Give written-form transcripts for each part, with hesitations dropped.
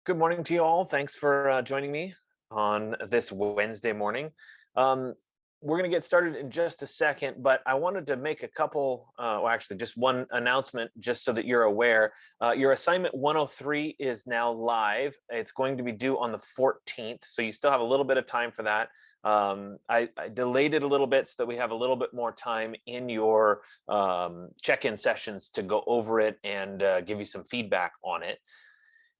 Good morning to you all. Thanks for joining me on this Wednesday morning. Um, we're going to get started in just a second, but I wanted to make a couple, well, actually just one announcement, just so that you're aware. Your assignment 103 is now live. It's going to be due on the 14th, so you still have a little bit of time for that. I delayed it a little bit so that we have a little bit more time in your check-in sessions to go over it and give you some feedback on it.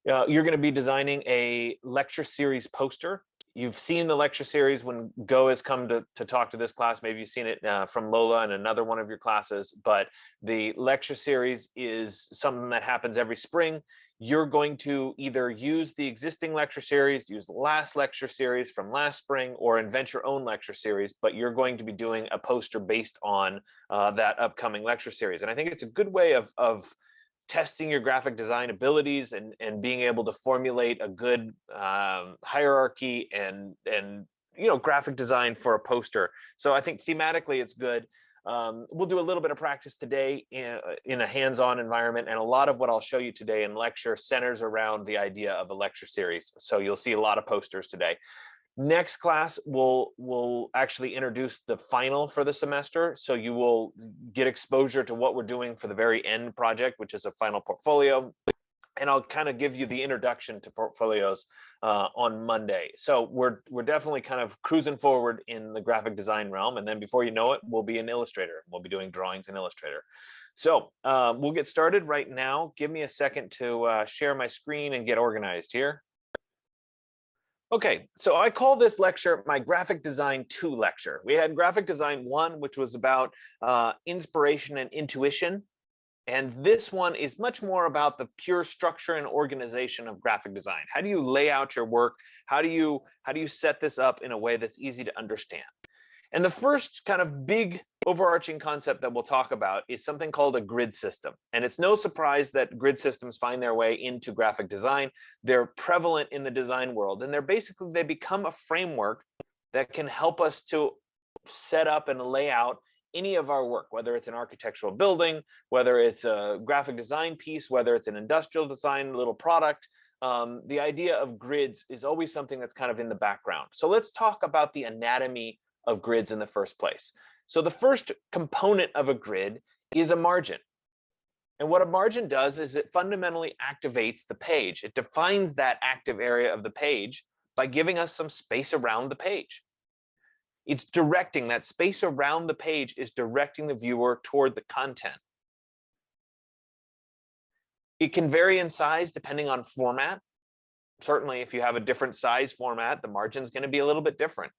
You're going to be designing a lecture series poster. You've seen the lecture series when Go has come to talk to this class. Maybe you've seen it from Lola and another one of your classes, but the lecture series is something that happens every spring. You're going to either use the existing lecture series, use the last lecture series from last spring, or invent your own lecture series, but you're going to be doing a poster based on that upcoming lecture series. And I think it's a good way of testing your graphic design abilities and being able to formulate a good hierarchy and graphic design for a poster. So I think thematically it's good. We'll do a little bit of practice today in a hands-on environment, and a lot of what I'll show you today in lecture centers around the idea of a lecture series. So you'll see a lot of posters today. Next class, we'll actually introduce the final for the semester. So you will get exposure to what we're doing for the very end project, which is a final portfolio. And I'll kind of give you the introduction to portfolios on Monday. So we're definitely kind of cruising forward in the graphic design realm. And then before you know it, we'll be in Illustrator. We'll be doing drawings in Illustrator. So we'll get started right now. Give me a second to share my screen and get organized here. Okay, so I call this lecture my Graphic Design 2 lecture. We had Graphic Design 1, which was about inspiration and intuition. And this one is much more about the pure structure and organization of graphic design. How do you lay out your work? How do you set this up in a way that's easy to understand? And the first kind of big overarching concept that we'll talk about is something called a grid system. And it's no surprise that grid systems find their way into graphic design. They're prevalent in the design world, and they become a framework that can help us to set up and lay out any of our work, whether it's an architectural building, whether it's a graphic design piece, whether it's an industrial design little product. The idea of grids is always something that's kind of in the background. So let's talk about the anatomy of grids in the first place. So the first component of a grid is a margin. And what a margin does is it fundamentally activates the page. It defines that active area of the page by giving us some space around the page. It's directing, that space around the page is directing the viewer toward the content. It can vary in size depending on format. Certainly, if you have a different size format, the margin is going to be a little bit different.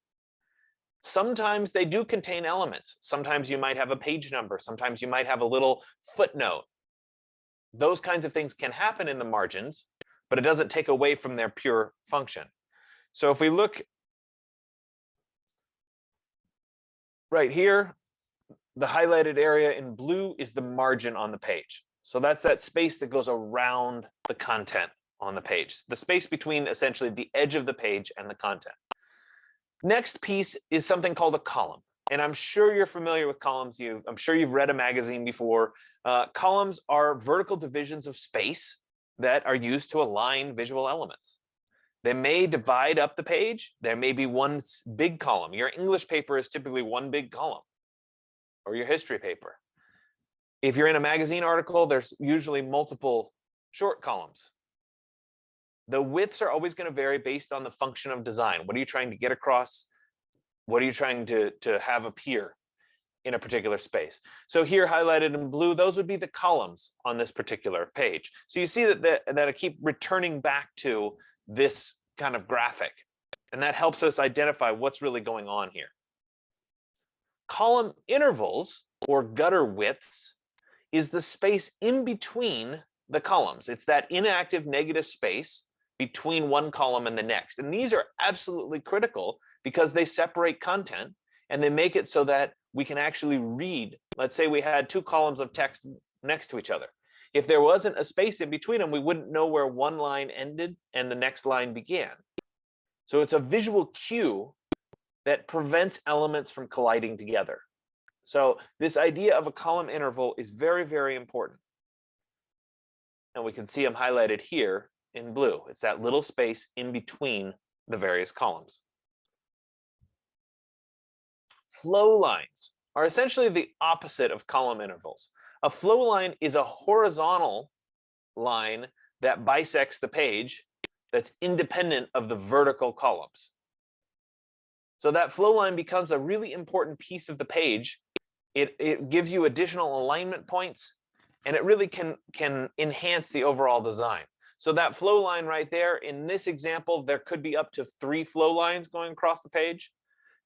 Sometimes they do contain elements. Sometimes you might have a page number. Sometimes you might have a little footnote. Those kinds of things can happen in the margins, but it doesn't take away from their pure function. So if we look right here, the highlighted area in blue is the margin on the page. So that's that space that goes around the content on the page, the space between essentially the edge of the page and the content. Next piece is something called a column. And I'm sure you're familiar with columns. I'm sure you've read a magazine before. Columns are vertical divisions of space that are used to align visual elements. They may divide up the page. There may be one big column. Your English paper is typically one big column, or your history paper. If you're in a magazine article, there's usually multiple short columns. The widths are always going to vary based on the function of design. What are you trying to get across? What are you trying to have appear in a particular space? So here highlighted in blue, those would be the columns on this particular page. So you see that I keep returning back to this kind of graphic, and that helps us identify what's really going on here. Column intervals, or gutter widths, is the space in between the columns. It's that inactive negative space between one column and the next. And these are absolutely critical because they separate content and they make it so that we can actually read. Let's say we had two columns of text next to each other. If there wasn't a space in between them, we wouldn't know where one line ended and the next line began. So it's a visual cue that prevents elements from colliding together. So this idea of a column interval is very, very important. And we can see them highlighted here in blue. It's that little space in between the various columns. Flow lines are essentially the opposite of column intervals. A flow line is a horizontal line that bisects the page that's independent of the vertical columns. So that flow line becomes a really important piece of the page. It gives you additional alignment points, and it really can enhance the overall design. So that flow line right there, in this example, there could be up to 3 flow lines going across the page.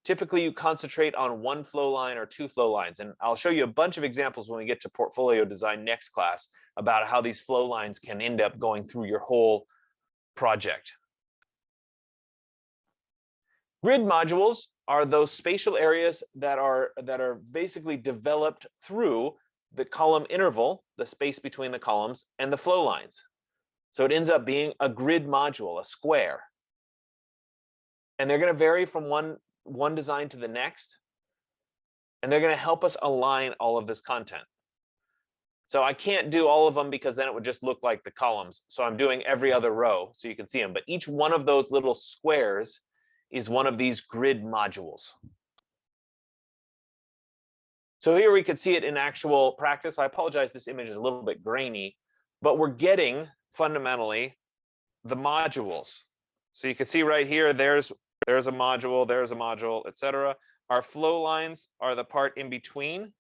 Typically, you concentrate on 1 flow line or 2 flow lines. And I'll show you a bunch of examples when we get to portfolio design next class about how these flow lines can end up going through your whole project. Grid modules are those spatial areas that are basically developed through the column interval, the space between the columns, and the flow lines. So it ends up being a grid module, a square. And they're going to vary from one design to the next. And they're going to help us align all of this content. So I can't do all of them because then it would just look like the columns. So I'm doing every other row so you can see them. But each one of those little squares is one of these grid modules. So here we could see it in actual practice. I apologize, this image is a little bit grainy, but we're getting fundamentally the modules. So you can see right here, there's a module, etc. Our flow lines are the part in between,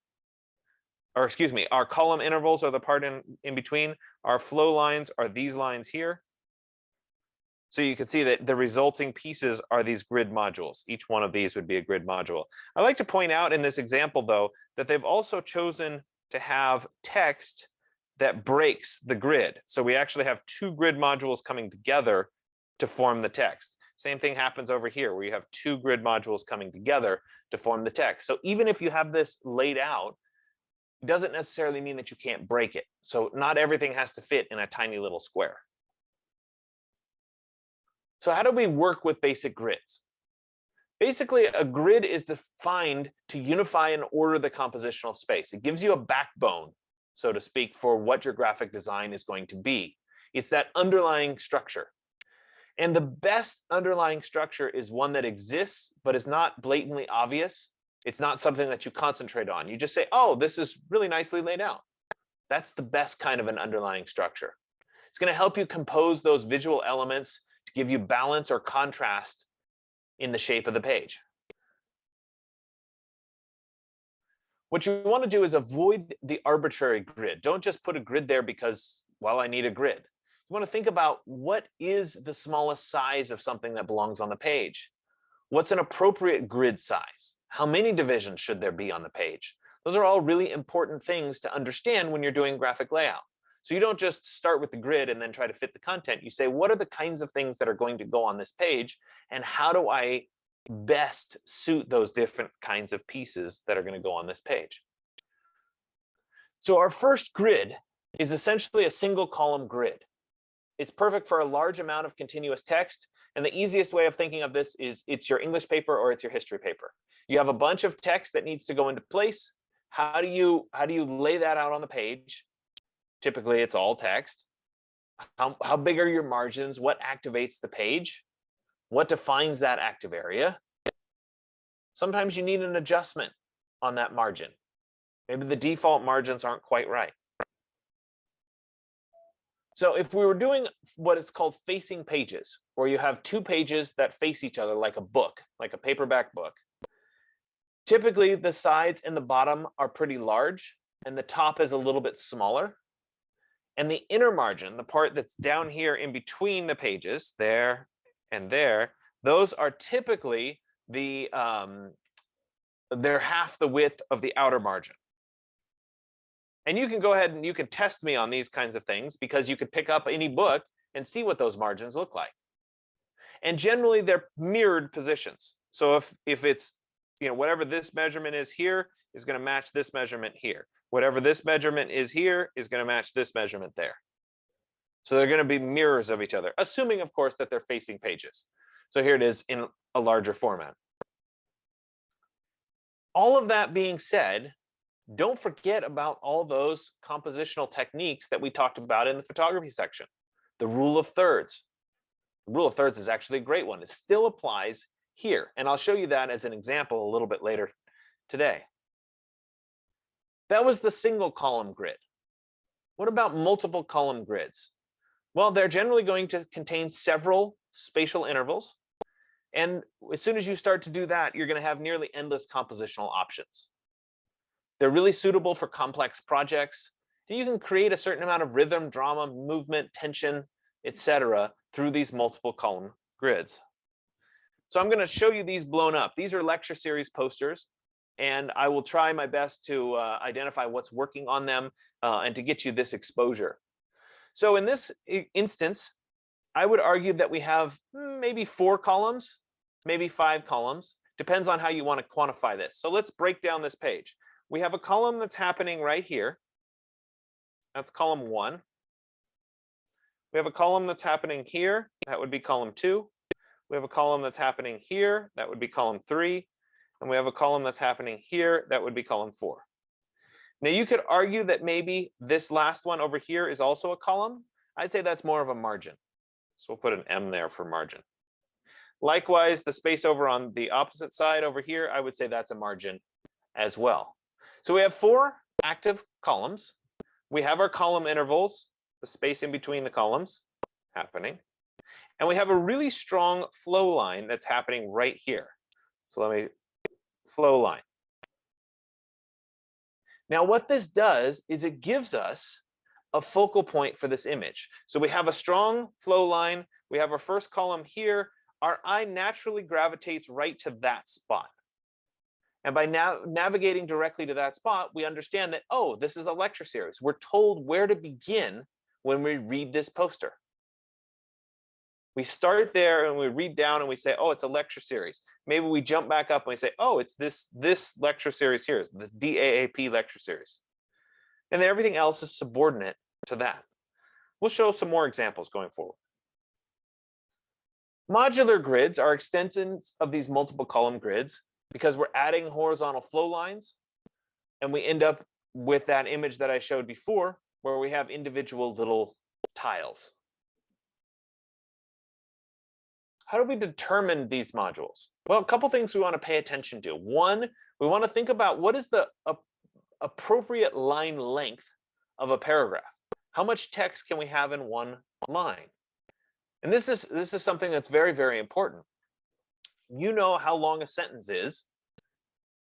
or excuse me, our column intervals are the part in between. Our flow lines are these lines here. So you can see that the resulting pieces are these grid modules. Each one of these would be a grid module. I like to point out in this example, though, that they've also chosen to have text that breaks the grid. So we actually have 2 grid modules coming together to form the text. Same thing happens over here, where you have 2 grid modules coming together to form the text. So even if you have this laid out, it doesn't necessarily mean that you can't break it. So not everything has to fit in a tiny little square. So how do we work with basic grids? Basically, a grid is defined to unify and order the compositional space. It gives you a backbone, so to speak, for what your graphic design is going to be. It's that underlying structure. And the best underlying structure is one that exists, but is not blatantly obvious. It's not something that you concentrate on. You just say, oh, this is really nicely laid out. That's the best kind of an underlying structure. It's going to help you compose those visual elements to give you balance or contrast in the shape of the page. What you want to do is avoid the arbitrary grid. Don't just put a grid there because, well, I need a grid. You want to think about what is the smallest size of something that belongs on the page. What's an appropriate grid size? How many divisions should there be on the page? Those are all really important things to understand when you're doing graphic layout. So you don't just start with the grid and then try to fit the content. You say, what are the kinds of things that are going to go on this page? And how do I best suit those different kinds of pieces that are going to go on this page? So our first grid is essentially a single column grid. It's perfect for a large amount of continuous text. And the easiest way of thinking of this is it's your English paper or it's your history paper. You have a bunch of text that needs to go into place. How do you lay that out on the page? Typically, it's all text. How big are your margins? What activates the page? What defines that active area? Sometimes you need an adjustment on that margin. Maybe the default margins aren't quite right. So if we were doing what is called facing pages, where you have 2 pages that face each other like a book, like a paperback book, typically the sides and the bottom are pretty large and the top is a little bit smaller. And the inner margin, the part that's down here in between the pages, there and there, those are typically they're half the width of the outer margin. And you can go ahead and you can test me on these kinds of things because you could pick up any book and see what those margins look like. And generally they're mirrored positions. So if it's, whatever this measurement is here is going to match this measurement here. Whatever this measurement is here is going to match this measurement there. So they're going to be mirrors of each other, assuming, of course, that they're facing pages. So here it is in a larger format. All of that being said, don't forget about all those compositional techniques that we talked about in the photography section. The rule of thirds. The rule of thirds is actually a great one. It still applies here. And I'll show you that as an example a little bit later today. That was the single column grid. What about multiple column grids? Well, they're generally going to contain several spatial intervals. And as soon as you start to do that, you're going to have nearly endless compositional options. They're really suitable for complex projects. You can create a certain amount of rhythm, drama, movement, tension, etc. through these multiple column grids. So I'm going to show you these blown up. These are lecture series posters, and I will try my best to identify what's working on them and to get you this exposure. So in this instance, I would argue that we have maybe 4 columns, maybe 5 columns. Depends on how you want to quantify this. So let's break down this page. We have a column that's happening right here. That's column 1. We have a column that's happening here. That would be column 2. We have a column that's happening here. That would be column 3. And we have a column that's happening here. That would be column 4. Now you could argue that maybe this last one over here is also a column. I'd say that's more of a margin. So we'll put an M there for margin. Likewise, the space over on the opposite side over here, I would say that's a margin as well. So we have 4 active columns. We have our column intervals, the space in between the columns happening. And we have a really strong flow line that's happening right here. So let me, flow line. Now what this does is it gives us a focal point for this image. So we have a strong flow line. We have our first column here. Our eye naturally gravitates right to that spot. And by now navigating directly to that spot, we understand that, oh, this is a lecture series. We're told where to begin when we read this poster. We start there and we read down and we say, oh, it's a lecture series. Maybe we jump back up and we say, oh, it's this lecture series here, it's the DAAP lecture series. And then everything else is subordinate to that. We'll show some more examples going forward. Modular grids are extensions of these multiple column grids because we're adding horizontal flow lines, and we end up with that image that I showed before where we have individual little tiles. How do we determine these modules? Well, a couple things we want to pay attention to. One, we want to think about what is the appropriate line length of a paragraph. How much text can we have in one line? And this is something that's very, very important. You know how long a sentence is,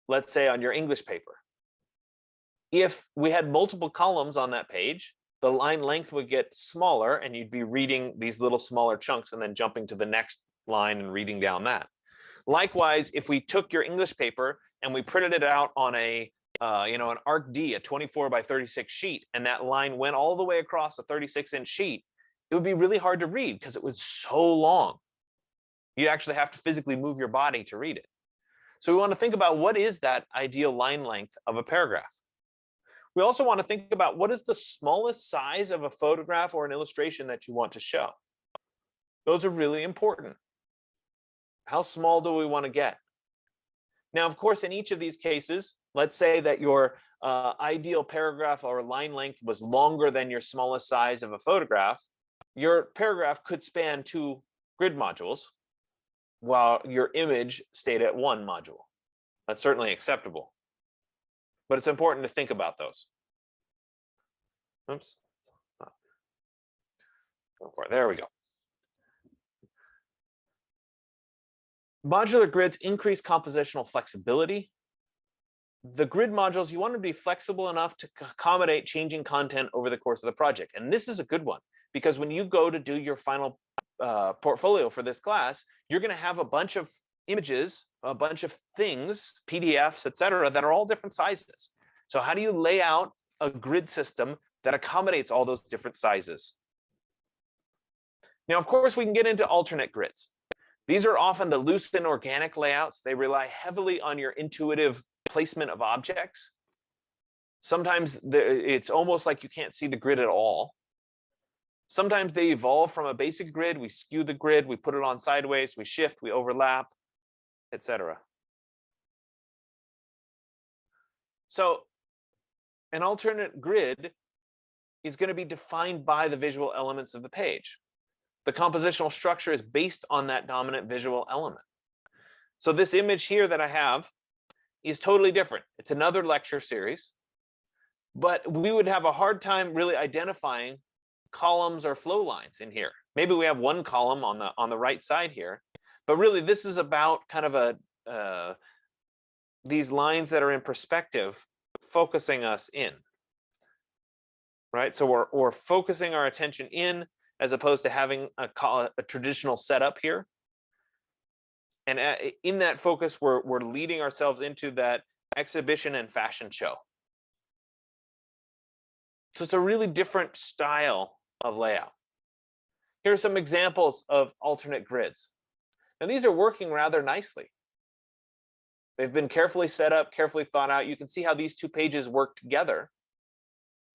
let's say on your English paper. If we had multiple columns on that page, the line length would get smaller and you'd be reading these little smaller chunks and then jumping to the next line and reading down that. Likewise, if we took your English paper and we printed it out on an Arc D, a 24 by 36 sheet, and that line went all the way across a 36-inch sheet, it would be really hard to read because it was so long. You actually have to physically move your body to read it. So we want to think about what is that ideal line length of a paragraph. We also want to think about what is the smallest size of a photograph or an illustration that you want to show. Those are really important. How small do we want to get? Now, of course, in each of these cases, let's say that your ideal paragraph or line length was longer than your smallest size of a photograph. Your paragraph could span 2 grid modules, while your image stayed at 1 module. That's certainly acceptable. But it's important to think about those. Oops. Go for it. There we go. Modular grids increase compositional flexibility. The grid modules, you want to be flexible enough to accommodate changing content over the course of the project. And this is a good one, because when you go to do your final portfolio for this class, you're going to have a bunch of images, a bunch of things, PDFs, etc., that are all different sizes. So how do you lay out a grid system that accommodates all those different sizes? Now, of course, we can get into alternate grids. These are often the loose and organic layouts. They rely heavily on your intuitive placement of objects. Sometimes it's almost like you can't see the grid at all. Sometimes they evolve from a basic grid. We skew the grid, we put it on sideways, we shift, we overlap, etc. So an alternate grid is going to be defined by the visual elements of the page. The compositional structure is based on that dominant visual element. So this image here that I have is totally different. It's another lecture series, but we would have a hard time really identifying columns or flow lines in here. Maybe we have one column on the right side here, but really this is about kind of these lines that are in perspective, focusing us in, right? So we're focusing our attention in, as opposed to having a traditional setup here. And in that focus, we're leading ourselves into that exhibition and fashion show. So it's a really different style of layout. Here are some examples of alternate grids. Now these are working rather nicely. They've been carefully set up, carefully thought out. You can see how these two pages work together,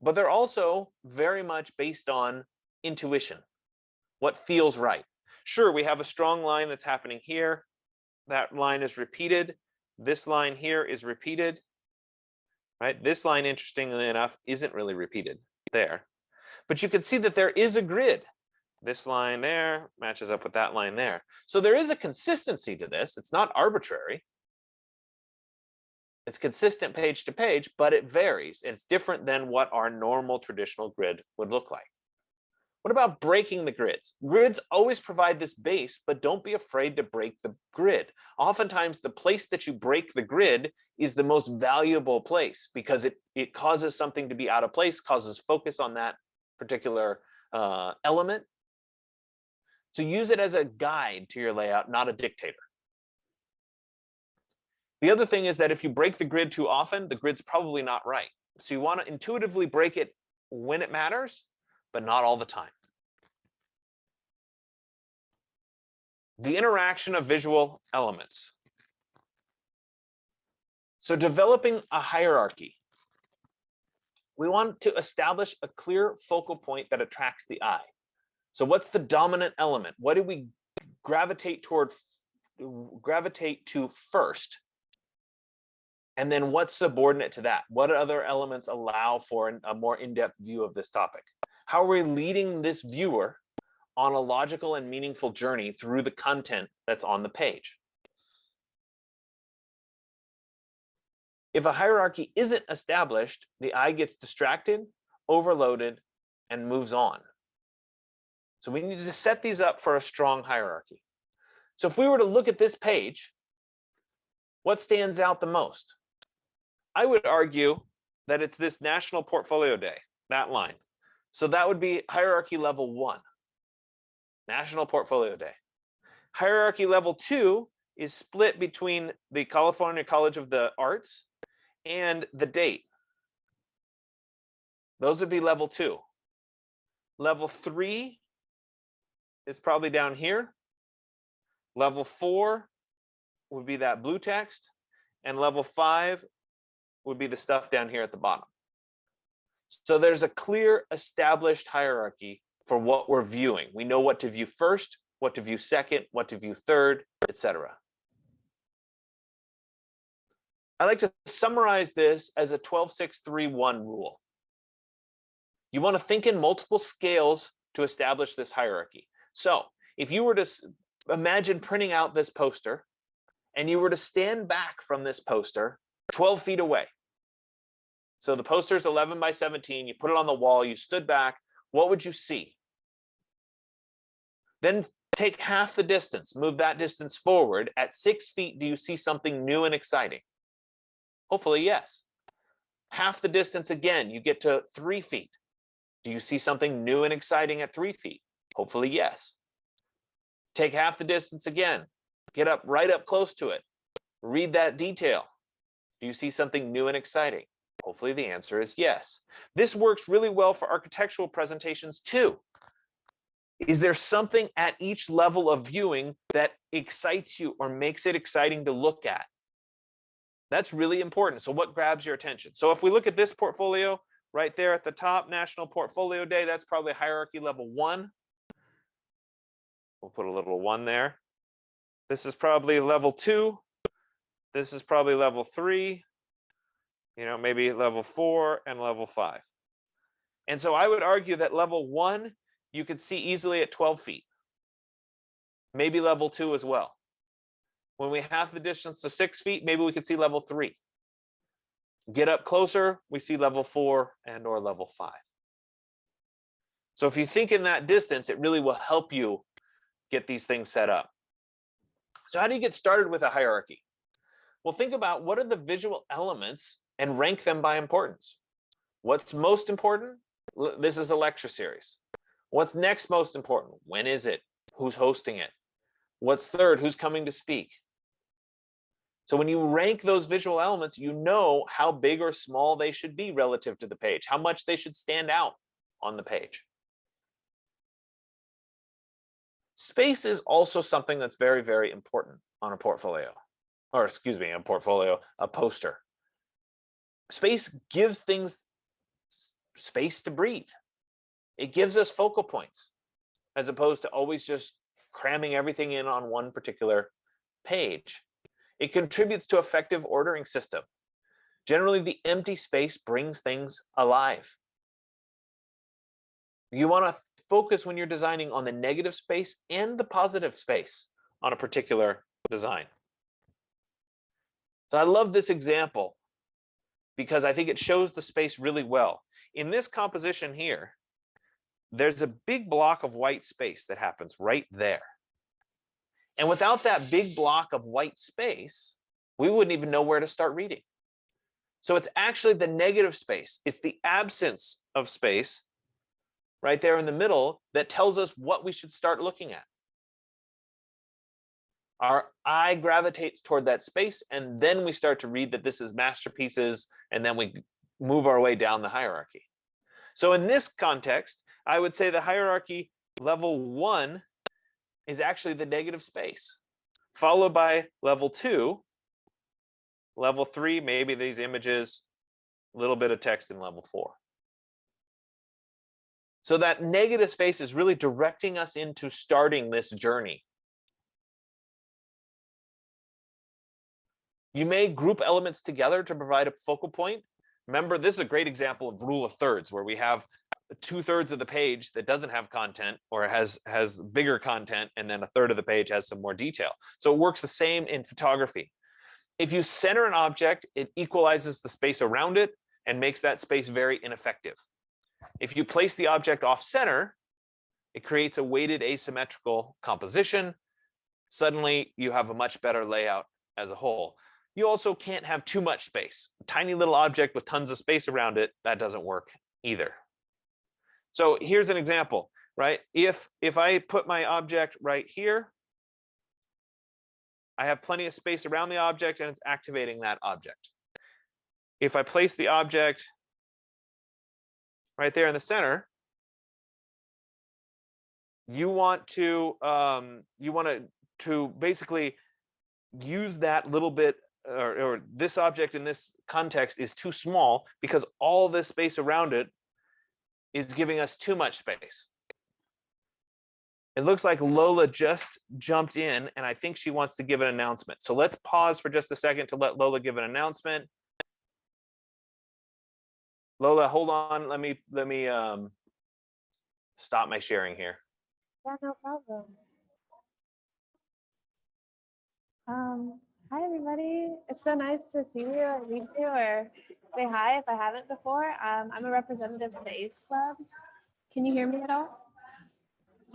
but they're also very much based on intuition, what feels right. Sure, we have a strong line that's happening here. That line is repeated. This line here is repeated, right? This line, interestingly enough, isn't really repeated there. But you can see that there is a grid. This line there matches up with that line there. So there is a consistency to this. It's not arbitrary. It's consistent page to page, but it varies. It's different than what our normal traditional grid would look like. What about breaking the grids? Grids always provide this base, but don't be afraid to break the grid. Oftentimes, the place that you break the grid is the most valuable place because it causes something to be out of place, causes focus on that particular element. So use it as a guide to your layout, not a dictator. The other thing is that if you break the grid too often, the grid's probably not right. So you want to intuitively break it when it matters, but not all the time. The interaction of visual elements. So developing a hierarchy. We want to establish a clear focal point that attracts the eye. So what's the dominant element? What do we gravitate to first? And then what's subordinate to that? What other elements allow for a more in-depth view of this topic? How are we leading this viewer on a logical and meaningful journey through the content that's on the page? If a hierarchy isn't established, the eye gets distracted, overloaded, and moves on. So we need to set these up for a strong hierarchy. So if we were to look at this page, what stands out the most? I would argue that it's this National Portfolio Day, that line. So that would be hierarchy level 1, National Portfolio Day. Hierarchy level 2 is split between the California College of the Arts and the date. Those would be level 2. Level 3 is probably down here. Level 4 would be that blue text, and level 5 would be the stuff down here at the bottom. So there's a clear established hierarchy for what we're viewing. We know what to view first, what to view second, what to view third, etc. I like to summarize this as a 12-6-3-1 rule. You want to think in multiple scales to establish this hierarchy. So if you were to imagine printing out this poster and you were to stand back from this poster 12 feet away. So the poster is 11 by 17, you put it on the wall, you stood back, what would you see? Then take half the distance, move that distance forward. At 6 feet, do you see something new and exciting? Hopefully, yes. Half the distance again, you get to 3 feet. Do you see something new and exciting at 3 feet? Hopefully, yes. Take half the distance again, get up right up close to it. Read that detail. Do you see something new and exciting? Hopefully the answer is yes. This works really well for architectural presentations too. Is there something at each level of viewing that excites you or makes it exciting to look at? That's really important. So what grabs your attention? So if we look at this portfolio right there at the top, National Portfolio Day, that's probably hierarchy level 1. We'll put a little 1 there. This is probably level 2. This is probably level 3. Maybe level 4 and level 5. And so I would argue that level 1, you could see easily at 12 feet. Maybe level 2 as well. When we have the distance to 6 feet, maybe we could see level 3. Get up closer, we see level 4 and or level 5. So if you think in that distance, it really will help you get these things set up. So how do you get started with a hierarchy? Well, think about what are the visual elements and rank them by importance. What's most important? This is a lecture series. What's next most important? When is it? Who's hosting it? What's third? Who's coming to speak? So when you rank those visual elements, you know how big or small they should be relative to the page, how much they should stand out on the page. Space is also something that's very, very important on a portfolio, or excuse me, a poster. Space gives things space to breathe. It gives us focal points, as opposed to always just cramming everything in on one particular page. It contributes to effective ordering system. Generally, the empty space brings things alive. You want to focus when you're designing on the negative space and the positive space on a particular design. So I love this example because I think it shows the space really well. In this composition here, there's a big block of white space that happens right there. And without that big block of white space, we wouldn't even know where to start reading. So it's actually the negative space. It's the absence of space right there in the middle that tells us what we should start looking at. Our eye gravitates toward that space, and then we start to read that this is masterpieces, and then we move our way down the hierarchy. So in this context, I would say the hierarchy level 1 is actually the negative space, followed by level 2, level 3, maybe these images, a little bit of text in level 4. So that negative space is really directing us into starting this journey. You may group elements together to provide a focal point. Remember, this is a great example of rule of thirds, where we have 2/3 of the page that doesn't have content or has bigger content, and then 1/3 of the page has some more detail. So it works the same in photography. If you center an object, it equalizes the space around it and makes that space very ineffective. If you place the object off center, it creates a weighted asymmetrical composition. Suddenly, you have a much better layout as a whole. You also can't have too much space. A tiny little object with tons of space around it, that doesn't work either. So here's an example, right? If I put my object right here, I have plenty of space around the object and it's activating that object. If I place the object right there in the center, you want to basically use that little bit, or this object in this context is too small because all this space around it is giving us too much space. It looks like Lola just jumped in, and I think she wants to give an announcement. So let's pause for just a second to let Lola give an announcement. Lola, hold on. Let me stop my sharing here. Yeah, no problem. Hi everybody. It's so nice to see you and meet you, or say hi if I haven't before. I'm a representative of the ACE Club. Can you hear me at all?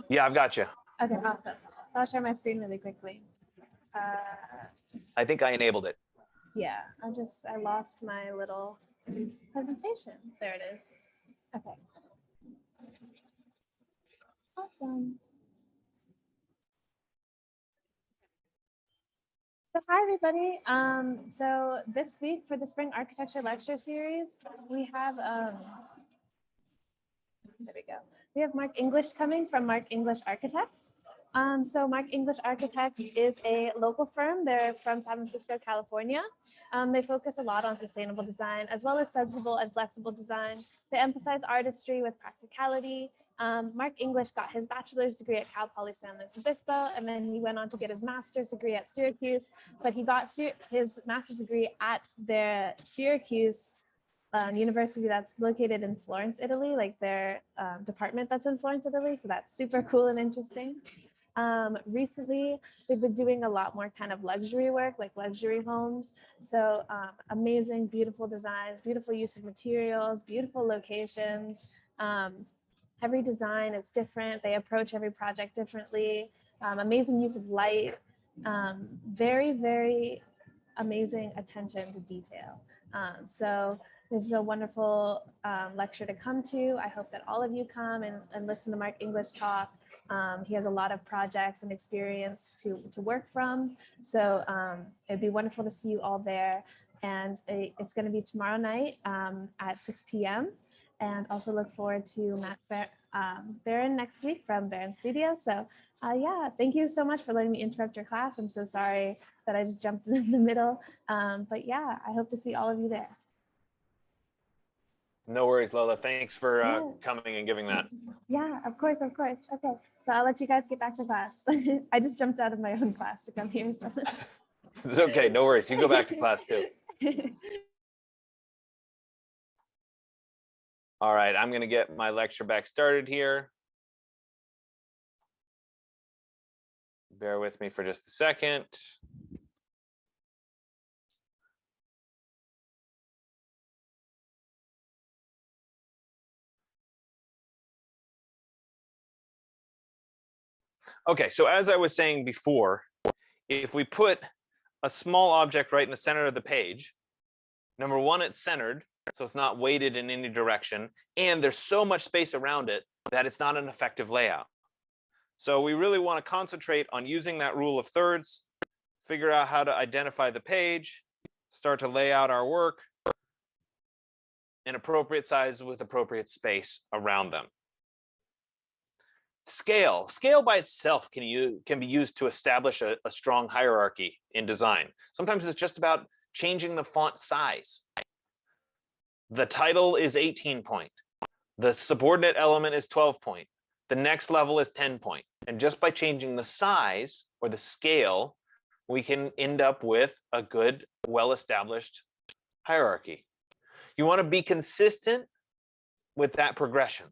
Yeah, I've got you. Okay, awesome. I'll share my screen really quickly. I think I enabled it. Yeah, I lost my little presentation. There it is. Okay. Awesome. So hi everybody. So this week for the Spring Architecture Lecture Series, we have there we go. We have Mark English coming from Mark English Architects. So Mark English Architect is a local firm. They're from San Francisco, California. They focus a lot on sustainable design as well as sensible and flexible design. They emphasize artistry with practicality. Mark English got his bachelor's degree at Cal Poly San Luis Obispo, and then he went on to get his master's degree at Syracuse, but he got his master's degree at the Syracuse university that's located in Florence, Italy, like their department that's in Florence, Italy. So that's super cool and interesting. Recently, they've been doing a lot more kind of luxury work, like luxury homes. So amazing, beautiful designs, beautiful use of materials, beautiful locations. Every design is different. They approach every project differently. Amazing use of light. Very, very amazing attention to detail. So this is a wonderful lecture to come to. I hope that all of you come and listen to Mark English talk. He has a lot of projects and experience to work from. So it'd be wonderful to see you all there. And it's going to be tomorrow night at 6 p.m. And also look forward to Matt Barron next week from Barron Studio. So yeah, thank you so much for letting me interrupt your class. I'm so sorry that I just jumped in the middle. But yeah, I hope to see all of you there. No worries, Lola. Thanks for coming and giving that. Yeah, of course, of course. Okay, so I'll let you guys get back to class. I just jumped out of my own class to come here. So. It's okay, no worries. You go back to class too. All right, I'm going to get my lecture back started here. Bear with me for just a second. Okay, so as I was saying before, if we put a small object right in the center of the page, number one, it's centered, so it's not weighted in any direction, and there's so much space around it that it's not an effective layout. So we really want to concentrate on using that rule of thirds, figure out how to identify the page, start to lay out our work in appropriate sizes with appropriate space around them. Scale by itself can be used to establish a strong hierarchy in design. Sometimes it's just about changing the font size. The title is 18 point. The subordinate element is 12 point. The next level is 10 point. And just by changing the size or the scale, we can end up with a good, well-established hierarchy. You want to be consistent with that progression.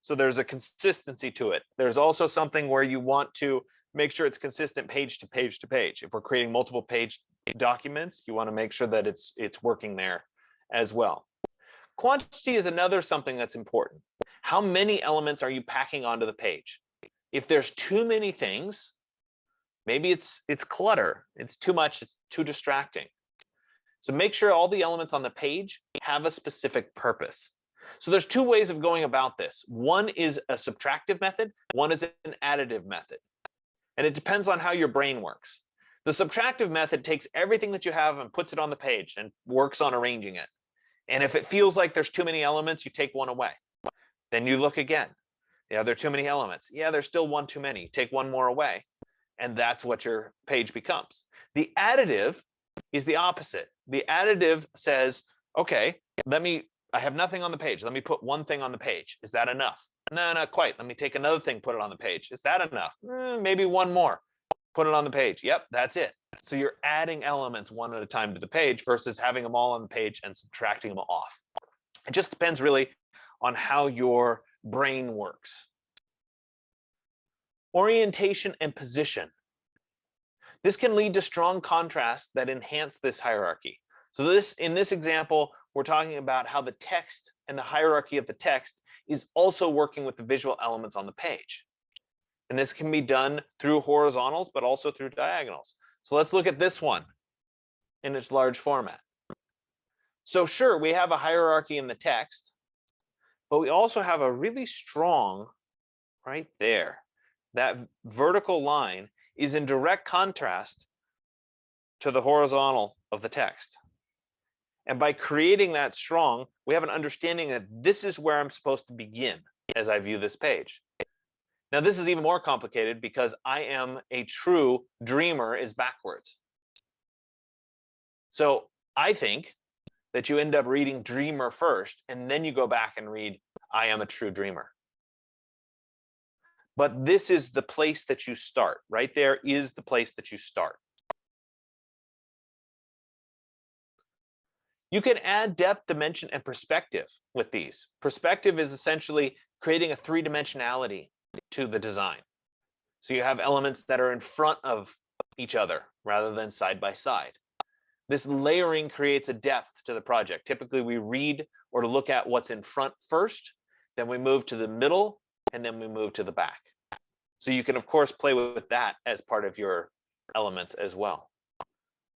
So there's a consistency to it. There's also something where you want to make sure it's consistent page to page to page. If we're creating multiple page documents, you want to make sure that it's working there as well. Quantity is another something that's important. How many elements are you packing onto the page? If there's too many things, maybe it's clutter. It's too much, it's too distracting. So make sure all the elements on the page have a specific purpose. So there's two ways of going about this. One is a subtractive method, one is an additive method. And it depends on how your brain works. The subtractive method takes everything that you have and puts it on the page and works on arranging it. And if it feels like there's too many elements, you take one away. Then you look again. Yeah, there are too many elements. Yeah, there's still one too many. Take one more away. And that's what your page becomes. The additive is the opposite. The additive says, okay, I have nothing on the page. Let me put one thing on the page. Is that enough? No, not quite. Let me take another thing, put it on the page. Is that enough? Maybe one more. Put it on the page. Yep, that's it. So you're adding elements one at a time to the page versus having them all on the page and subtracting them off. It just depends really on how your brain works. Orientation and position. This can lead to strong contrasts that enhance this hierarchy. So in this example, we're talking about how the text and the hierarchy of the text is also working with the visual elements on the page. And this can be done through horizontals, but also through diagonals. So let's look at this one in its large format. So sure, we have a hierarchy in the text, but we also have a really strong, right there, that vertical line is in direct contrast to the horizontal of the text. And by creating that strong, we have an understanding that this is where I'm supposed to begin as I view this page. Now, this is even more complicated because I am a true dreamer is backwards. So I think that you end up reading dreamer first, and then you go back and read I am a true dreamer. But this is the place that you start. Right there is the place that you start. You can add depth, dimension, and perspective with these. Perspective is essentially creating a three-dimensionality to the design. So you have elements that are in front of each other rather than side by side. This layering creates a depth to the project. Typically, we read or look at what's in front first, then we move to the middle, and then we move to the back. So you can, of course, play with that as part of your elements as well.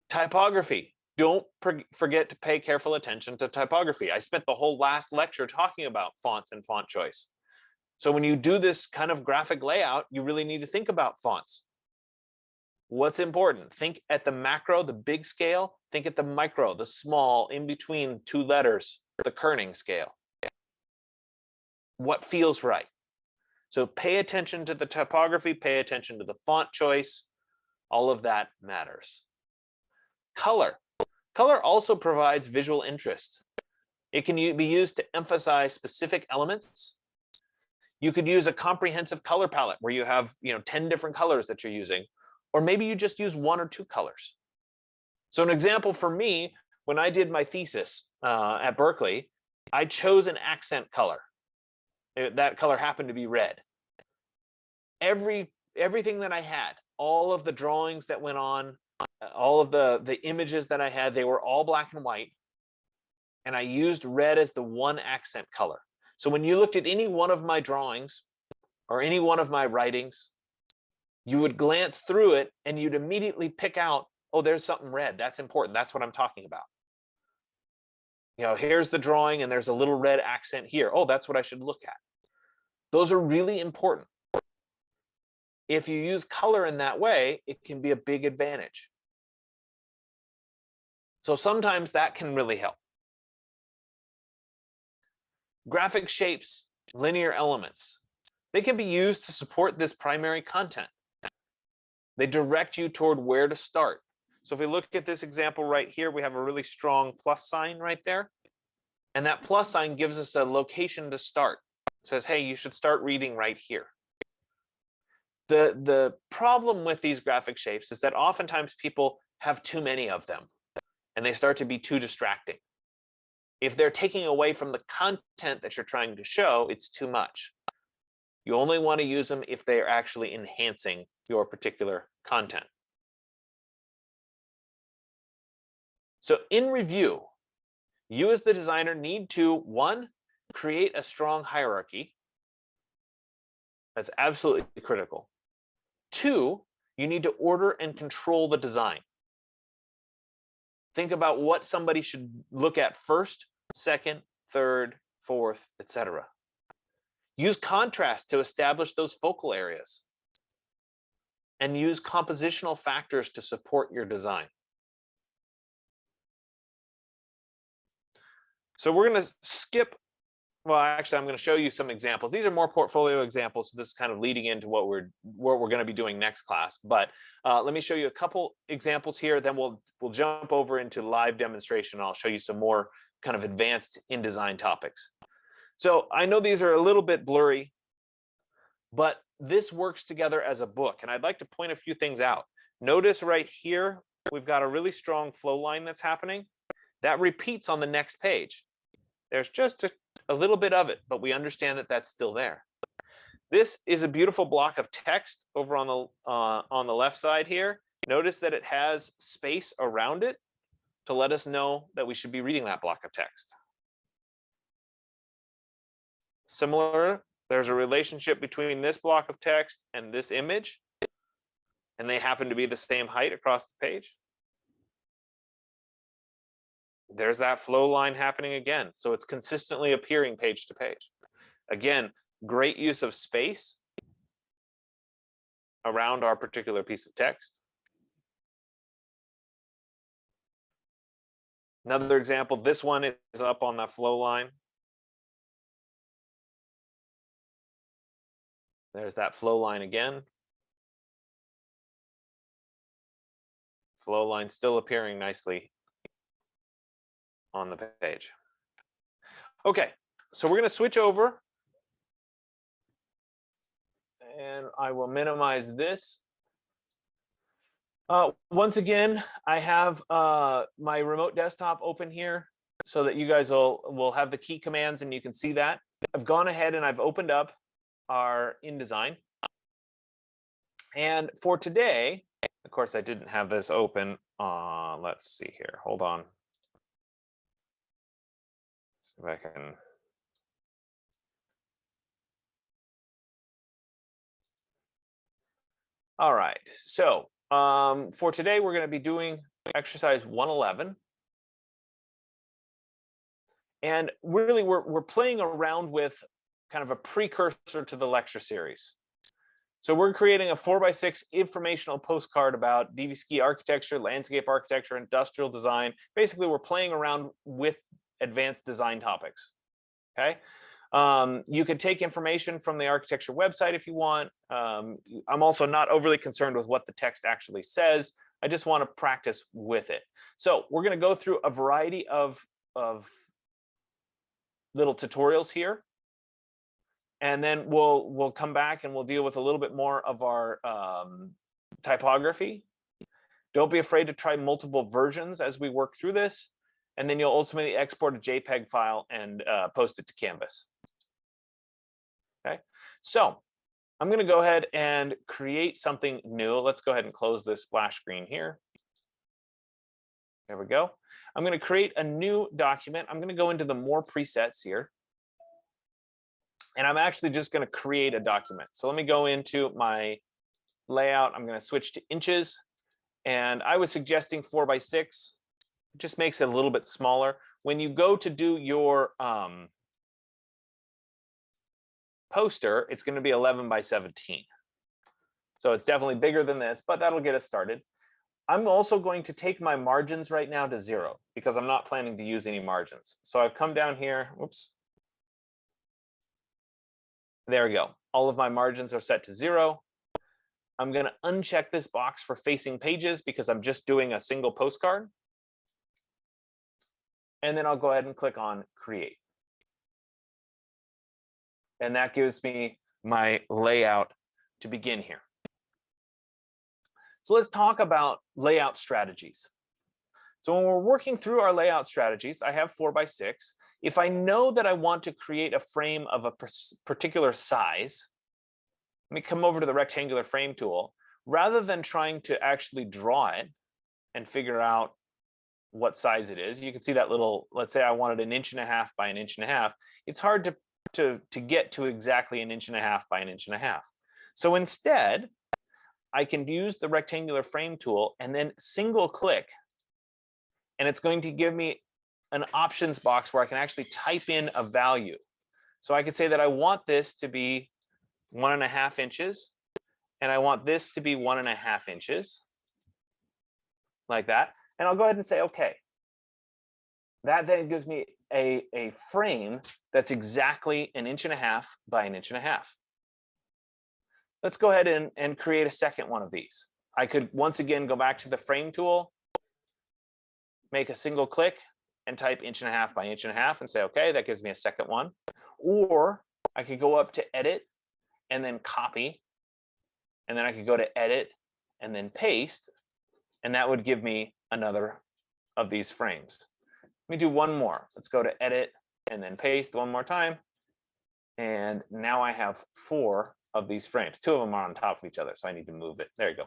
Typography. Don't forget to pay careful attention to typography. I spent the whole last lecture talking about fonts and font choice. So when you do this kind of graphic layout, you really need to think about fonts. What's important? Think at the macro, the big scale. Think at the micro, the small, in between two letters, the kerning scale. What feels right? So pay attention to the typography, pay attention to the font choice. All of that matters. Color. Color also provides visual interest. It can be used to emphasize specific elements. You could use a comprehensive color palette where you have 10 different colors that you're using, or maybe you just use 1 or 2 colors. So an example for me, when I did my thesis at Berkeley, I chose an accent color. That color happened to be red. Everything that I had, all of the drawings that went on, all of the images that I had, they were all black and white. And I used red as the one accent color. So when you looked at any one of my drawings or any one of my writings, you would glance through it and you'd immediately pick out, oh, there's something red. That's important. That's what I'm talking about. Here's the drawing and there's a little red accent here. Oh, that's what I should look at. Those are really important. If you use color in that way, it can be a big advantage. So sometimes that can really help. Graphic shapes, linear elements, they can be used to support this primary content. They direct you toward where to start. So if we look at this example right here, we have a really strong plus sign right there. And that plus sign gives us a location to start. It says, hey, you should start reading right here. The problem with these graphic shapes is that oftentimes people have too many of them and they start to be too distracting. If they're taking away from the content that you're trying to show, it's too much. You only want to use them if they are actually enhancing your particular content. So in review, you as the designer need to, 1, create a strong hierarchy. That's absolutely critical. 2, you need to order and control the design. Think about what somebody should look at first, second, third, fourth, etc. Use contrast to establish those focal areas. And use compositional factors to support your design. So we're going to skip. Well, actually, I'm going to show you some examples. These are more portfolio examples, so this is kind of leading into what we're going to be doing next class. But let me show you a couple examples here. Then we'll jump over into live demonstration. I'll show you some more kind of advanced InDesign topics. So I know these are a little bit blurry, but this works together as a book. And I'd like to point a few things out. Notice right here, we've got a really strong flow line that's happening. That repeats on the next page. There's just a little bit of it, but we understand that that's still there. This is a beautiful block of text over on the left side here. Notice that it has space around it to let us know that we should be reading that block of text. Similar, there's a relationship between this block of text and this image, and they happen to be the same height across the page. There's that flow line happening again. So it's consistently appearing page to page. Again, great use of space around our particular piece of text. Another example, this one is up on the flow line. There's that flow line again. Flow line still appearing nicely on the page. Okay, so we're going to switch over. And I will minimize this. Once again, I have my remote desktop open here. so that you guys will have the key commands and you can see that. I've gone ahead and I've opened up our InDesign. And for today, of course, I didn't have this open. Let's see here. Hold on. Let's see if I can. All right. So for today, we're going to be doing exercise 111. And really, we're playing around with kind of a precursor to the lecture series. So we're creating a 4x6 informational postcard about DV ski architecture, landscape architecture, industrial design. Basically, we're playing around with advanced design topics. Okay. You could take information from the architecture website if you want. I'm also not overly concerned with what the text actually says. I just want to practice with it. So we're going to go through a variety of little tutorials here. And then we'll come back and we'll deal with a little bit more of our typography. Don't be afraid to try multiple versions as we work through this. And then you'll ultimately export a JPEG file and post it to Canvas. Okay, so I'm going to go ahead and create something new. Let's go ahead and close this splash screen here. There we go. I'm going to create a new document. I'm going to go into the more presets here. And I'm actually just going to create a document. So let me go into my layout. I'm going to switch to inches. And I was suggesting 4x6. It just makes it a little bit smaller. When you go to do your poster, it's going to be 11x17. So it's definitely bigger than this, but that'll get us started. I'm also going to take my margins right now to 0 because I'm not planning to use any margins. So I've come down here. Whoops. There we go. All of my margins are set to 0. I'm going to uncheck this box for facing pages because I'm just doing a single postcard. And then I'll go ahead and click on create. And that gives me my layout to begin here. So let's talk about layout strategies. So when we're working through our layout strategies, I have 4x6. If I know that I want to create a frame of a particular size, let me come over to the rectangular frame tool. Rather than trying to actually draw it and figure out what size it is, you can see that little, let's say I wanted 1.5 inches by 1.5 inches. It's hard to get to exactly 1.5 inches by 1.5 inches. So instead, I can use the rectangular frame tool and then single click, and it's going to give me an options box where I can actually type in a value. So I could say that I want this to be 1.5 inches, and I want this to be 1.5 inches, like that. And I'll go ahead and say, okay. That then gives me a frame that's exactly 1.5 inches by 1.5 inches. Let's go ahead and create a second one of these. I could once again go back to the frame tool, make a single click, and type 1.5 inches by 1.5 inches and say, okay, that gives me a second one. Or I could go up to edit and then copy. And then I could go to edit and then paste. And that would give me another of these frames. Let me do one more. Let's go to edit and then paste one more time. And now I have 4 of these frames. 2 of them are on top of each other, so I need to move it. There you go.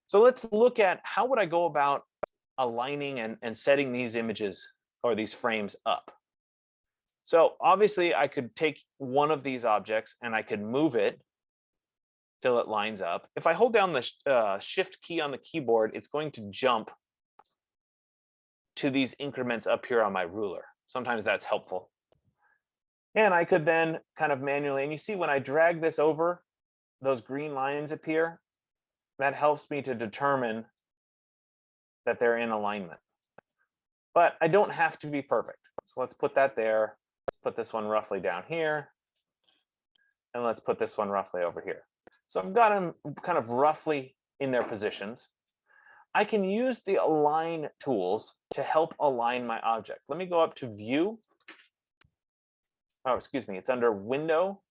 So let's look at how would I go about aligning and setting these images or these frames up. So obviously I could take one of these objects and I could move it till it lines up. If I hold down the shift key on the keyboard, it's going to jump to these increments up here on my ruler. Sometimes that's helpful. And I could then kind of manually, and you see when I drag this over, those green lines appear. That helps me to determine that they're in alignment. But I don't have to be perfect. So let's put that there. Let's put this one roughly down here. And let's put this one roughly over here. So I've got them kind of roughly in their positions. I can use the align tools to help align my object. Let me go up to view. Oh, excuse me, it's under window.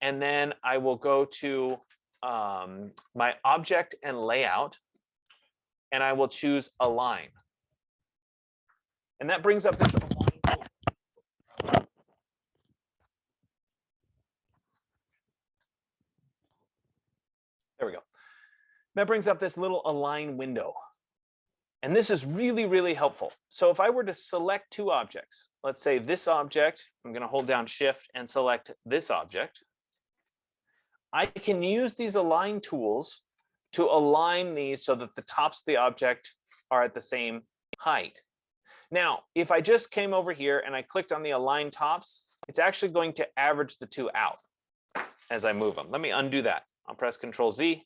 And then I will go to my object and layout, and I will choose align. And that brings up this align tool. There we go. That brings up this little align window. And this is really, really helpful. So if I were to select two objects, let's say this object, I'm going to hold down Shift and select this object. I can use these align tools to align these so that the tops of the object are at the same height. Now, if I just came over here and I clicked on the align tops, it's actually going to average the two out as I move them. Let me undo that. I'll press Control Z.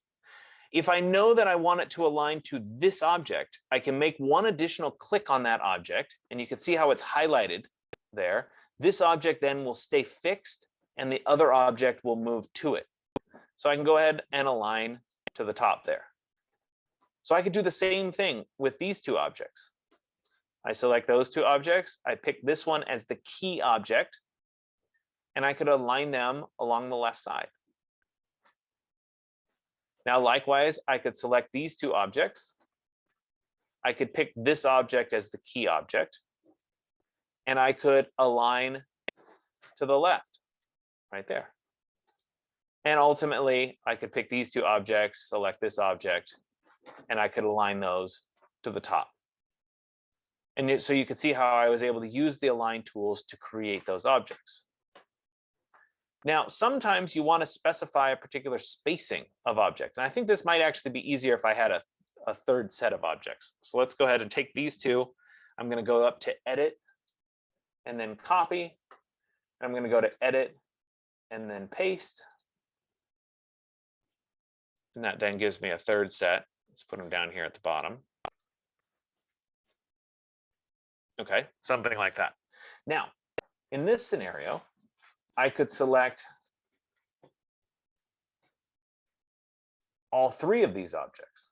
If I know that I want it to align to this object, I can make one additional click on that object, and you can see how it's highlighted there. This object then will stay fixed, and the other object will move to it. So I can go ahead and align to the top there. So I could do the same thing with these two objects. I select those two objects, I pick this one as the key object, and I could align them along the left side. Now, likewise, I could select these two objects. I could pick this object as the key object, and I could align to the left right there. And ultimately, I could pick these two objects, select this object, and I could align those to the top. And so you could see how I was able to use the align tools to create those objects. Now, sometimes you want to specify a particular spacing of object. And I think this might actually be easier if I had a third set of objects. So let's go ahead and take these two. I'm going to go up to Edit and then Copy. I'm going to go to Edit and then Paste. And that then gives me a third set. Let's put them down here at the bottom. Okay, something like that. Now, in this scenario, I could select all three of these objects.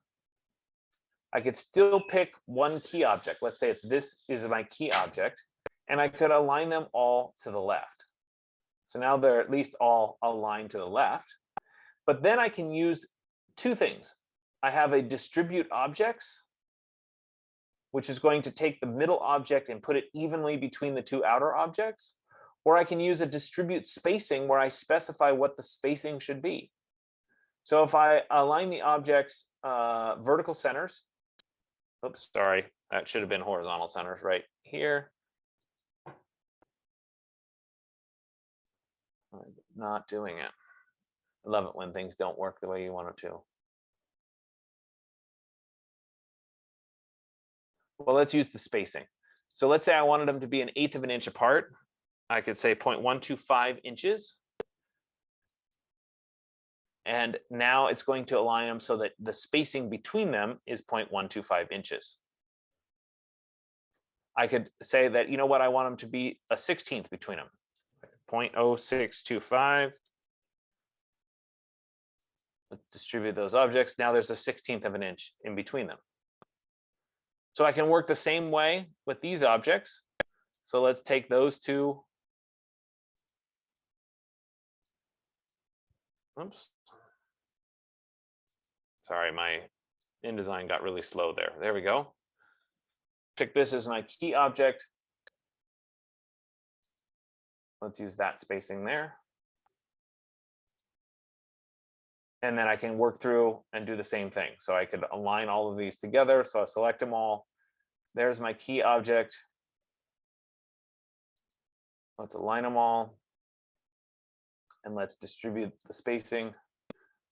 I could still pick one key object. Let's say this is my key object, and I could align them all to the left. So now they're at least all aligned to the left. But then I can use two things. I have a distribute objects, which is going to take the middle object and put it evenly between the two outer objects. Or I can use a distribute spacing where I specify what the spacing should be. So if I align the objects vertical centers, oops, sorry, that should have been horizontal centers right here. I'm not doing it. I love it when things don't work the way you want it to. Well, let's use the spacing. So let's say I wanted them to be 1/8 of an inch apart. I could say 0.125 inches. And now it's going to align them so that the spacing between them is 0.125 inches. I could say that, you know what, I want them to be 1/16 between them. 0.0625. Let's distribute those objects. Now there's 1/16 of an inch in between them. So I can work the same way with these objects. So let's take those two. Oops. Sorry, my InDesign got really slow there. There we go. Pick this as my key object. Let's use that spacing there. And then I can work through and do the same thing. So I could align all of these together. So I select them all. There's my key object. Let's align them all. And let's distribute the spacing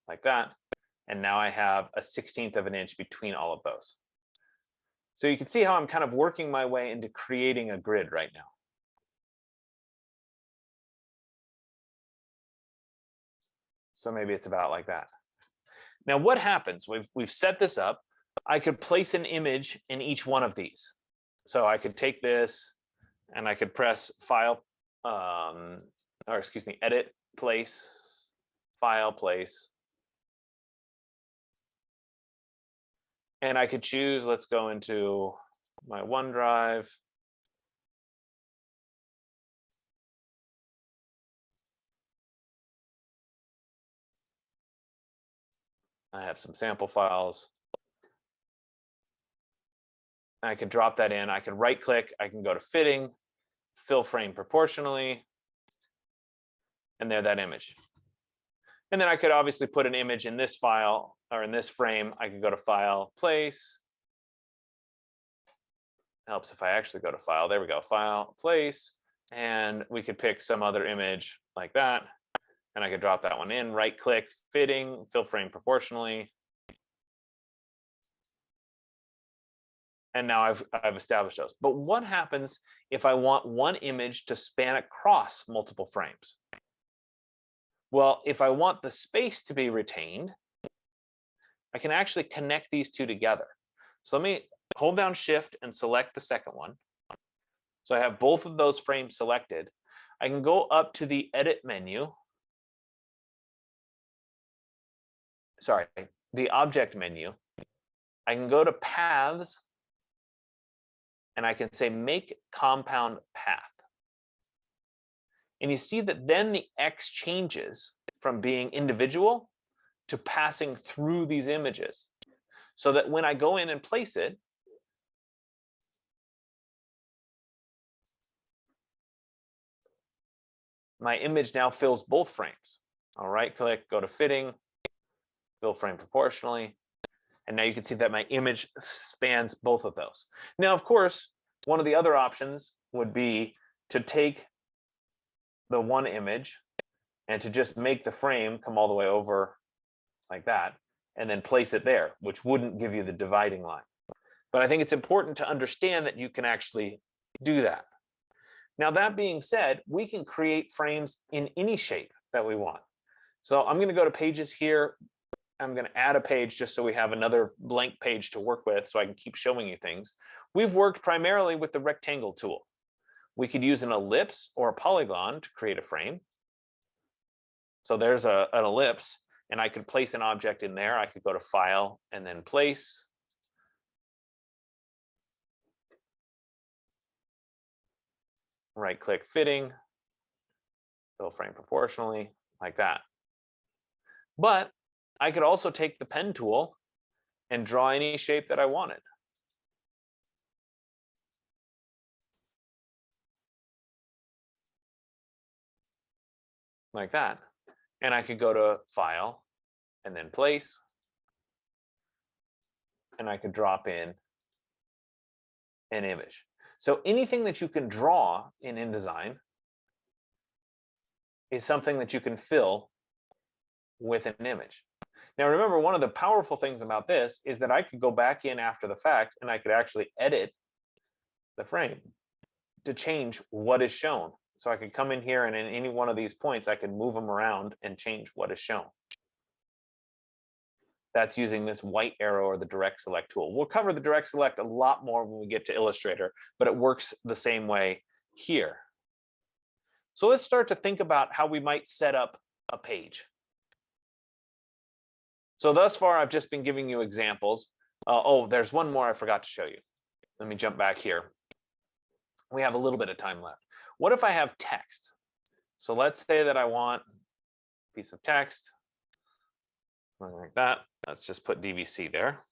like that. And now I have 1/16 of an inch between all of those. So you can see how I'm kind of working my way into creating a grid right now. So maybe it's about like that. Now what happens? We've set this up. I could place an image in each one of these. So I could take this and I could press File, or excuse me, Edit, Place, File, Place. And I could choose, let's go into my OneDrive. I have some sample files. I could drop that in. I could right click. I can go to fitting, fill frame proportionally, and there that image. And then I could obviously put an image in this file or in this frame. I could go to file, place. Helps if I actually go to file. There we go, file, place. And we could pick some other image like that. And I could drop that one in, right click, fitting, fill frame proportionally. And now I've established those. But what happens if I want one image to span across multiple frames? Well, if I want the space to be retained, I can actually connect these two together. So let me hold down Shift and select the second one. So I have both of those frames selected. I can go up to the Edit menu. Sorry, the Object menu. I can go to Paths, and I can say Make Compound Path. And you see that then the X changes from being individual to passing through these images. So that when I go in and place it, my image now fills both frames. I'll right click, go to fitting, fill frame proportionally. And now you can see that my image spans both of those. Now, of course, one of the other options would be to take the one image and to just make the frame come all the way over like that and then place it there, which wouldn't give you the dividing line. But I think it's important to understand that you can actually do that. Now, that being said, we can create frames in any shape that we want. So I'm going to go to pages here. I'm going to add a page just so we have another blank page to work with so I can keep showing you things. We've worked primarily with the rectangle tool. We could use an ellipse or a polygon to create a frame. So there's an ellipse, and I could place an object in there. I could go to File and then Place. Right click, fitting, fill frame proportionally, like that. But I could also take the pen tool and draw any shape that I wanted. Like that. And I could go to File and then Place. And I could drop in an image. So anything that you can draw in InDesign is something that you can fill with an image. Now, remember, one of the powerful things about this is that I could go back in after the fact and I could actually edit the frame to change what is shown. So I could come in here and in any one of these points, I could move them around and change what is shown. That's using this white arrow or the direct select tool. We'll cover the direct select a lot more when we get to Illustrator, but it works the same way here. So let's start to think about how we might set up a page. So thus far, I've just been giving you examples. Oh, there's one more I forgot to show you. Let me jump back here. We have a little bit of time left. What if I have text? So let's say that I want a piece of text, something like that. Let's just put DVC there.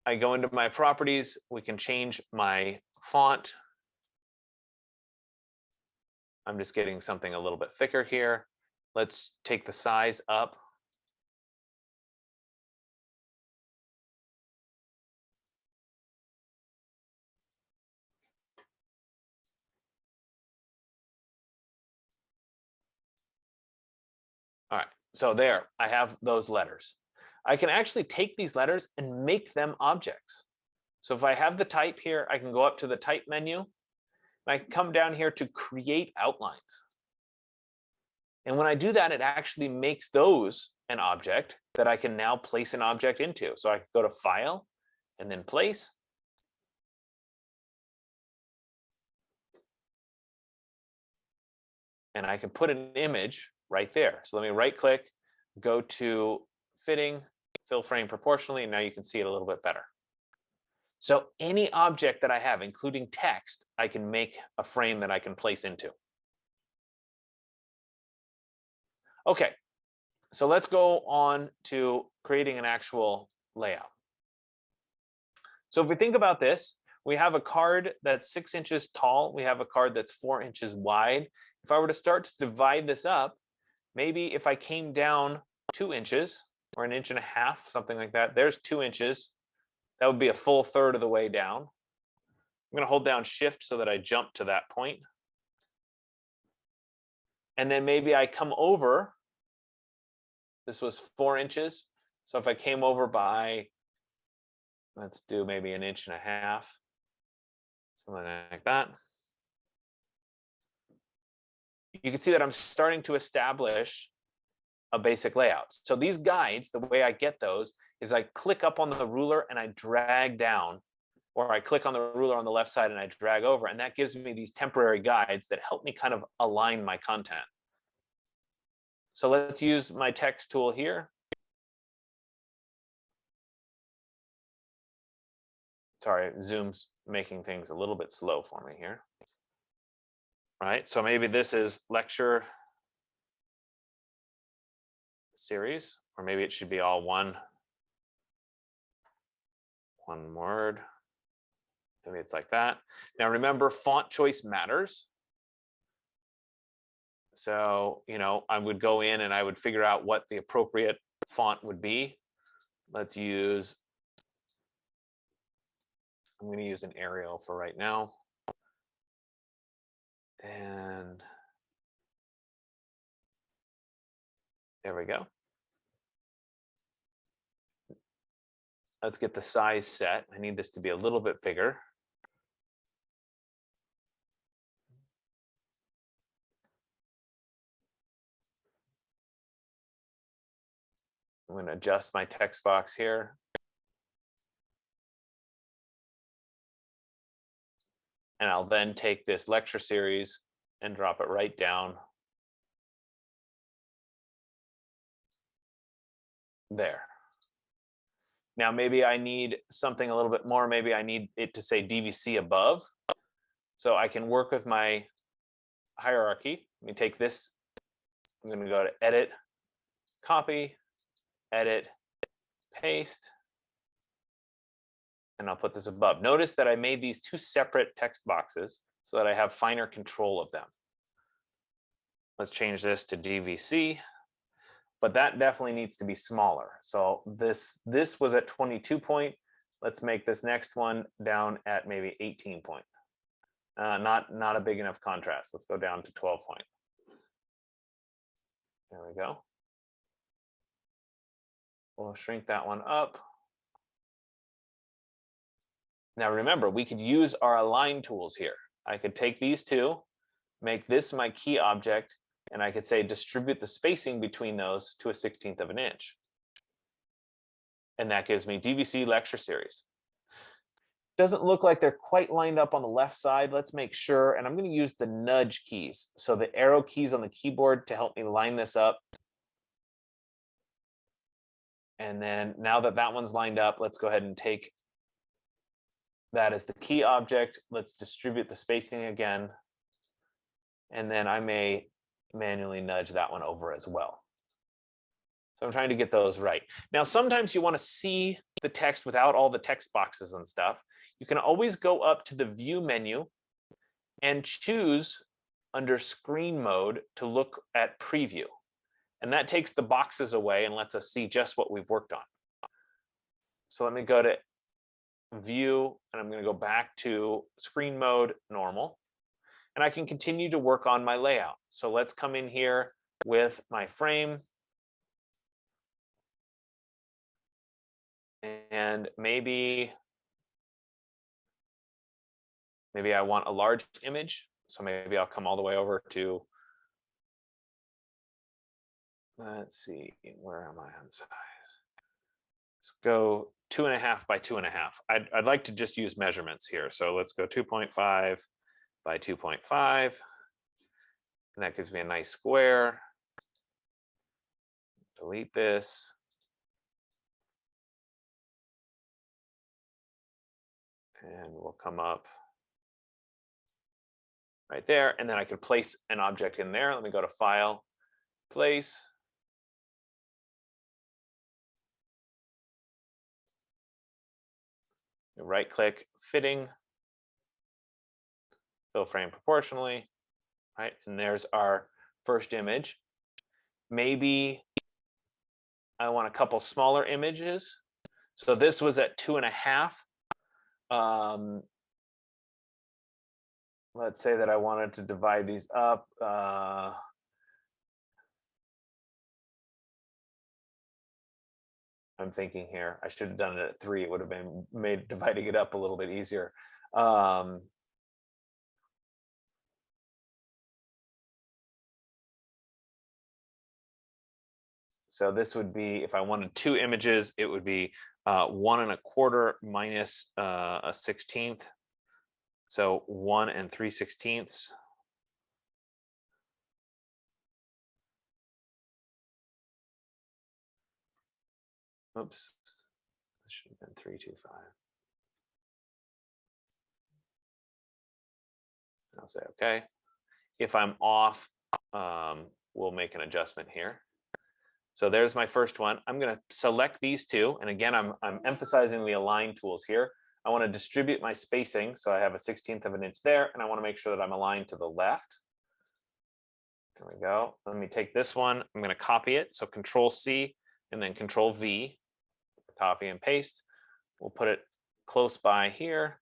I go into my properties. We can change my font. I'm just getting something a little bit thicker here. Let's take the size up. All right, so there, I have those letters. I can actually take these letters and make them objects. So if I have the type here, I can go up to the type menu, and I can come down here to create outlines. And when I do that, it actually makes those an object that I can now place an object into. So I can go to File and then Place. And I can put an image right there. So let me right click, go to Fitting, fill frame proportionally, and now you can see it a little bit better. So any object that I have, including text, I can make a frame that I can place into. Okay, so let's go on to creating an actual layout. So if we think about this, we have a card that's 6 inches tall. We have a card that's 4 inches wide. If I were to start to divide this up, maybe if I came down 2 inches or 1.5 inches, something like that, there's 2 inches. That would be a full third of the way down. I'm going to hold down Shift so that I jump to that point. And then maybe I come over. This was 4 inches. So if I came over by, let's do maybe 1.5 inches, something like that. You can see that I'm starting to establish a basic layout. So these guides, the way I get those is I click up on the ruler and I drag down, or I click on the ruler on the left side and I drag over, and that gives me these temporary guides that help me kind of align my content. So let's use my text tool here. Sorry, Zoom's making things a little bit slow for me here. All right, so maybe this is lecture series, or maybe it should be all one word. Maybe it's like that. Now remember, font choice matters. So, I would go in and I would figure out what the appropriate font would be. Let's use, I'm going to use an Arial for right now. And there we go. Let's get the size set. I need this to be a little bit bigger. I'm going to adjust my text box here. And I'll then take this lecture series and drop it right down there. Now, maybe I need something a little bit more. Maybe I need it to say DVC above. So I can work with my hierarchy. Let me take this. I'm going to go to Edit, Copy, Edit, Paste. And I'll put this above. Notice that I made these two separate text boxes so that I have finer control of them. Let's change this to DVC, but that definitely needs to be smaller. So this was at 22 point. Let's make this next one down at maybe 18 point. Not a big enough contrast. Let's go down to 12 point. There we go. We'll shrink that one up. Now remember, we could use our align tools here. I could take these two, make this my key object, and I could say distribute the spacing between those to 1/16 of an inch. And that gives me DVC lecture series. Doesn't look like they're quite lined up on the left side. Let's make sure, and I'm going to use the nudge keys. So the arrow keys on the keyboard to help me line this up. And then now that that one's lined up, let's go ahead and take that as the key object. Let's distribute the spacing again. And then I may manually nudge that one over as well. So I'm trying to get those right. Now, sometimes you want to see the text without all the text boxes and stuff. You can always go up to the View menu and choose under Screen Mode to look at Preview. And that takes the boxes away and lets us see just what we've worked on. So let me go to View, and I'm going to go back to Screen Mode, Normal. And I can continue to work on my layout. So let's come in here with my frame. And maybe I want a large image. So maybe I'll come all the way over to, let's see, where am I on size? Let's go 2.5 by 2.5. I'd like to just use measurements here. So let's go 2.5 by 2.5. And that gives me a nice square. Delete this. And we'll come up right there. And then I can place an object in there. Let me go to File, Place. Right click, fitting, fill frame proportionally, right? And there's our first image. Maybe I want a couple smaller images. So this was at 2.5. Let's say that I wanted to divide these up. I'm thinking here, I should have done it at 3. It would have been made dividing it up a little bit easier. So this would be, if I wanted 2 images, it would be 1.25 minus a 16th. So 1 3/16. Oops, this should have been 325. I'll say okay. If I'm off, we'll make an adjustment here. So there's my first one. I'm going to select these two. And again, I'm emphasizing the align tools here. I want to distribute my spacing. So I have a 1/16 of an inch there, and I want to make sure that I'm aligned to the left. There we go. Let me take this one. I'm going to copy it. So Control C and then Control V, copy and paste. We'll put it close by here.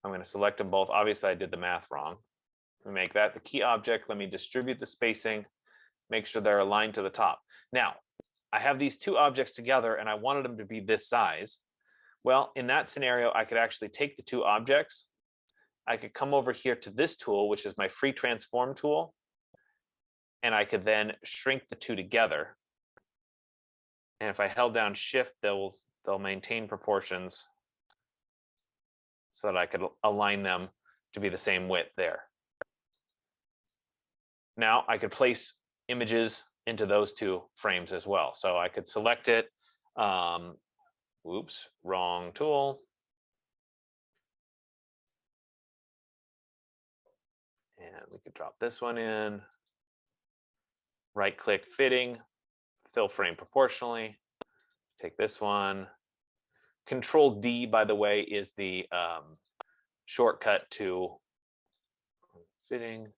I'm going to select them both. Obviously, I did the math wrong. Let me make that the key object. Let me distribute the spacing, make sure they're aligned to the top. Now, I have these two objects together and I wanted them to be this size. Well, in that scenario, I could actually take the two objects. I could come over here to this tool, which is my free transform tool. And I could then shrink the two together. And if I held down Shift, they'll maintain proportions so that I could align them to be the same width there. Now I could place images into those two frames as well. So I could select it. Oops, wrong tool. And we could drop this one in. Right click, fitting, fill frame proportionally. Take this one. Control D, by the way, is the shortcut to fitting,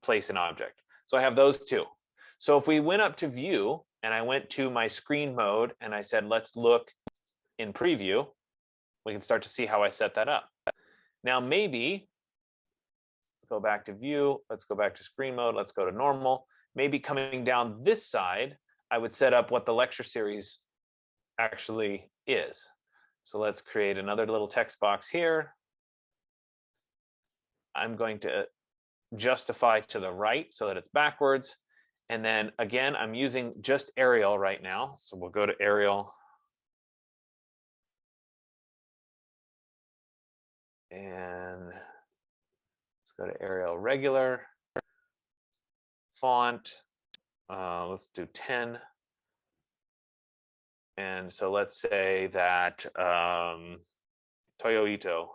place an object. So I have those two. So if we went up to view and I went to my screen mode and I said, let's look in preview, we can start to see how I set that up. Now, maybe go back to view. Let's go back to screen mode. Let's go to normal. Maybe coming down this side, I would set up what the lecture series actually is. So let's create another little text box here. I'm going to justify to the right so that it's backwards. And then again, I'm using just Arial right now. So we'll go to Arial. And let's go to Arial regular. Font, let's do 10. And so let's say that Toyo Ito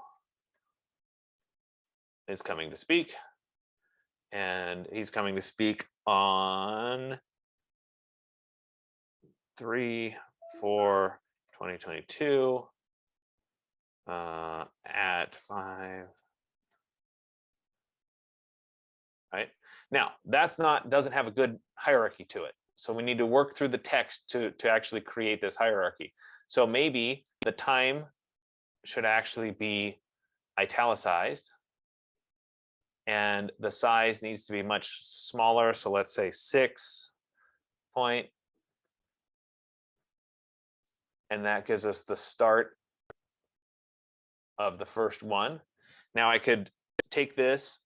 is coming to speak. And he's coming to speak on 3/4/2022 at 5. Right now, doesn't have a good hierarchy to it. So we need to work through the text to actually create this hierarchy. So maybe the time should actually be italicized. And the size needs to be much smaller. So let's say 6 point. And that gives us the start of the first one. Now I could take this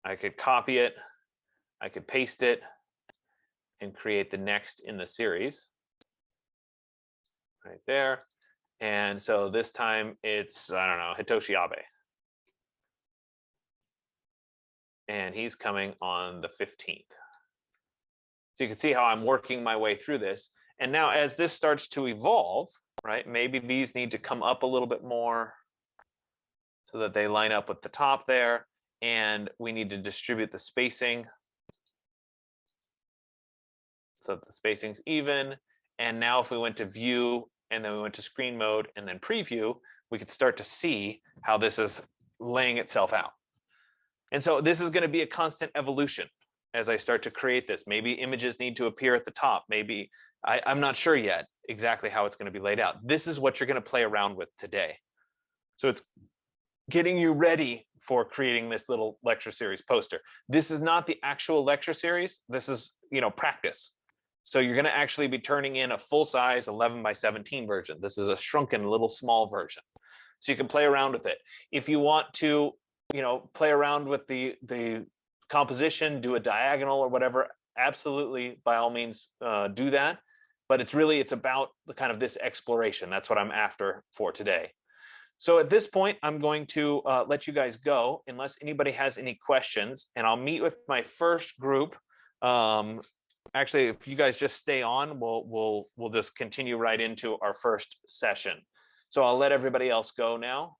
I could copy it, I could paste it, and create the next in the series right there. And so this time it's, I don't know, Hitoshi Abe. And he's coming on the 15th. So you can see how I'm working my way through this. And now as this starts to evolve, right, maybe these need to come up a little bit more so that they line up with the top there. And we need to distribute the spacing so the spacing's even. And now if we went to view and then we went to screen mode and then preview, we could start to see how this is laying itself out. And so this is going to be a constant evolution as I start to create this. Maybe images need to appear at the top. Maybe I'm not sure yet exactly how it's going to be laid out. This is what you're going to play around with today. So it's getting you ready for creating this little lecture series poster. This is not the actual lecture series. This is, practice. So you're going to actually be turning in a full size 11 by 17 version. This is a shrunken little small version. So you can play around with it. If you want to, play around with the composition, do a diagonal or whatever, absolutely, by all means, do that. But it's about the kind of this exploration. That's what I'm after for today. So at this point, I'm going to let you guys go unless anybody has any questions, and I'll meet with my first group. Actually, if you guys just stay on, we'll just continue right into our first session. So I'll let everybody else go now,